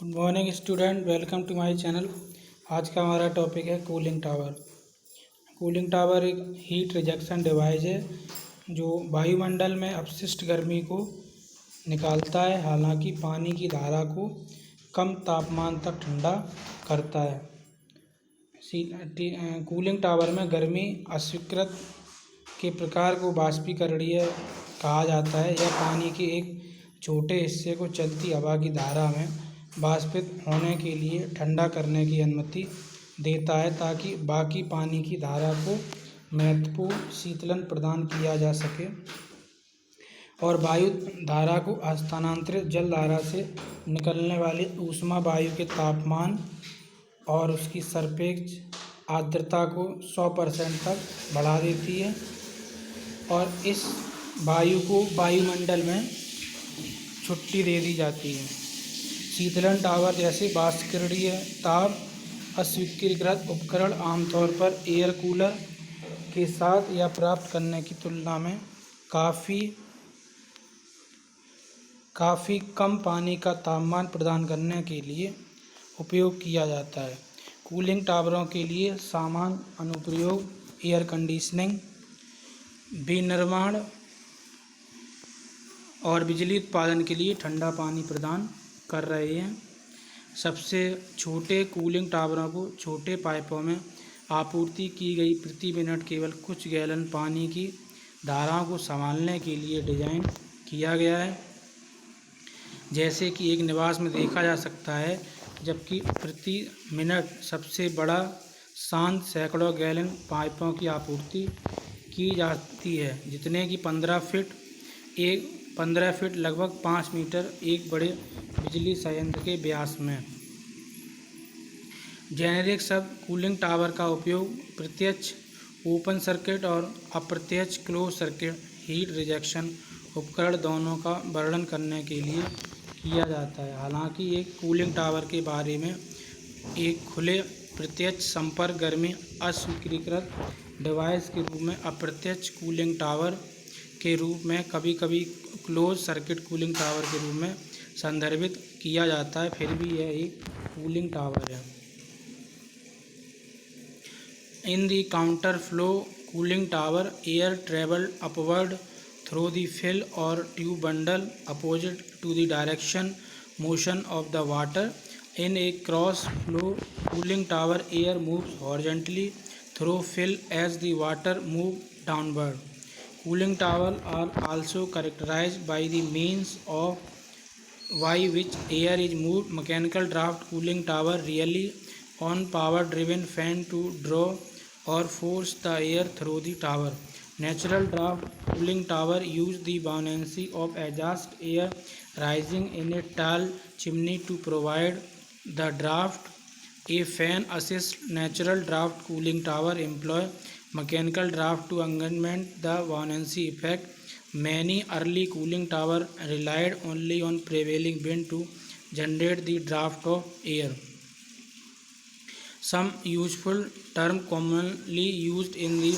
Good morning student, welcome to my channel. आज का हमारा टॉपिक है कूलिंग टावर। कूलिंग टावर एक हीट रिजेक्शन डिवाइस है जो वायुमंडल में अपशिष्ट गर्मी को निकालता है, हालांकि पानी की धारा को कम तापमान तक ठंडा करता है। कूलिंग टावर में गर्मी अस्वीकृत के प्रकार को वाष्पीकरणीय कहा जाता है। यह पानी के एक छोटे हिस्से को चलती हवा की धारा में वाष्पित होने के लिए ठंडा करने की अनुमति देता है, ताकि बाकी पानी की धारा को महत्वपूर्ण शीतलन प्रदान किया जा सके और वायु धारा को स्थानांतरित जल धारा से निकलने वाली ऊष्मा वायु के तापमान और उसकी सापेक्ष आर्द्रता को 100% तक बढ़ा देती है और इस वायु को वायुमंडल में छुट्टी दे दी जाती है। शीतलन टावर जैसे वाष्पीकरणीय ताप अस्वीकृत उपकरण आमतौर पर एयर कूलर के साथ या प्राप्त करने की तुलना में काफ़ी कम पानी का तापमान प्रदान करने के लिए उपयोग किया जाता है। कूलिंग टावरों के लिए सामान्य अनुप्रयोग एयर कंडीशनिंग, विनिर्माण और बिजली उत्पादन के लिए ठंडा पानी प्रदान कर रहे हैं। सबसे छोटे कूलिंग टावरों को छोटे पाइपों में आपूर्ति की गई प्रति मिनट केवल कुछ गैलन पानी की धाराओं को संभालने के लिए डिज़ाइन किया गया है, जैसे कि एक निवास में देखा जा सकता है, जबकि प्रति मिनट सबसे बड़ा शांत सैकड़ों गैलन पाइपों की आपूर्ति की जाती है, जितने कि 15 फीट लगभग 5 मीटर एक बड़े बिजली संयंत्र के व्यास में। जेनेरिक शब्द कूलिंग टावर का उपयोग प्रत्यक्ष ओपन सर्किट और अप्रत्यक्ष क्लोज सर्किट हीट रिजेक्शन उपकरण दोनों का वर्णन करने के लिए किया जाता है। हालांकि एक कूलिंग टावर के बारे में एक खुले प्रत्यक्ष संपर्क गर्मी अस्वीकृत डिवाइस के रूप में अप्रत्यक्ष कूलिंग टावर के रूप में कभी कभी क्लोज सर्किट कूलिंग टावर के रूप में संदर्भित किया जाता है, फिर भी यह एक कूलिंग टावर है। In the counter flow cooling tower, air travel upward through the fill और tube bundle opposite to the direction motion of the water. In a cross flow cooling tower, air moves horizontally through fill as the water moves downward. Cooling towers are also characterized by the means of by which air is moved. Mechanical draft cooling tower rely on power driven fan to draw or force the air through the tower. Natural draft cooling tower use the buoyancy of exhaust air rising in a tall chimney to provide the draft. A fan assist natural draft cooling tower employ mechanical draft to augment the buoyancy effect. Many early cooling tower relied only on prevailing wind to generate the draft of air. Some useful term commonly used in the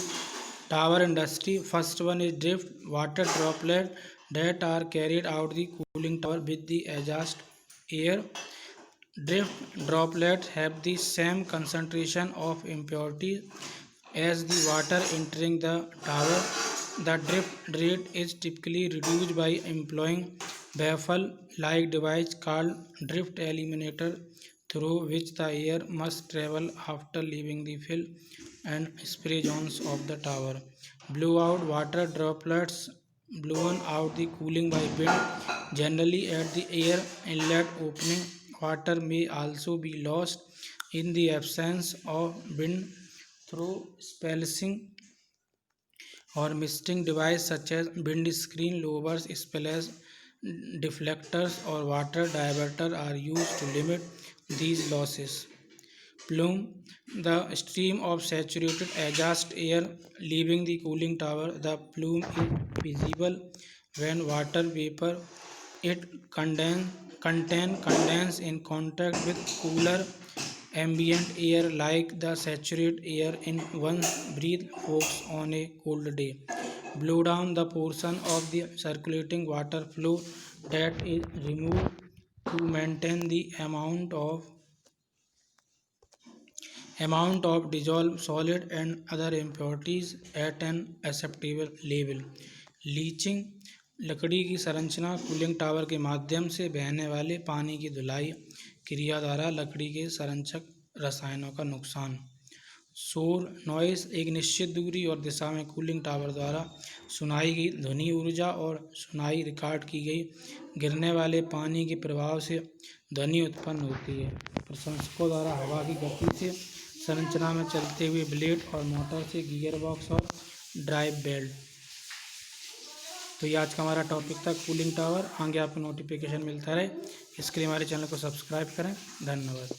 tower industry. First one is drift, water droplet that are carried out the cooling tower with the exhaust air. Drift droplets have the same concentration of impurity as the water entering the tower. The drift rate is typically reduced by employing baffle-like device called drift eliminator, through which the air must travel after leaving the fill and spray zones of the tower. Blowout water droplets blown out the cooling by wind, generally at the air inlet opening. Water may also be lost in the absence of wind through spacing or misting devices such as windscreen louvers, splash deflectors, or water diverters are used to limit these losses. Plume, the stream of saturated exhaust air leaving the cooling tower. The plume is visible when water vapor it condense in contact with cooler ambient air, like the saturated air in one's breath folks on a cold day. Blow down, the portion of the circulating water flow that is removed to maintain the amount of dissolved solid and other impurities at an acceptable level. Leaching लकड़ी की संरचना cooling tower के माध्यम से बहने वाले पानी की धुलाई क्रिया द्वारा लकड़ी के संरक्षक रसायनों का नुकसान। शोर नॉइस एक निश्चित दूरी और दिशा में कूलिंग टावर द्वारा सुनाई गई ध्वनि ऊर्जा और सुनाई रिकॉर्ड की गई गिरने वाले पानी के प्रभाव से ध्वनि उत्पन्न होती है। प्रशंसकों द्वारा हवा की गति से संरचना में चलते हुए ब्लेड और मोटर से गियर बॉक्स और ड्राइव बेल्ट। तो ये आज का हमारा टॉपिक था कूलिंग टावर। आगे आपको नोटिफिकेशन मिलता रहे इसके लिए हमारे चैनल को सब्सक्राइब करें। धन्यवाद।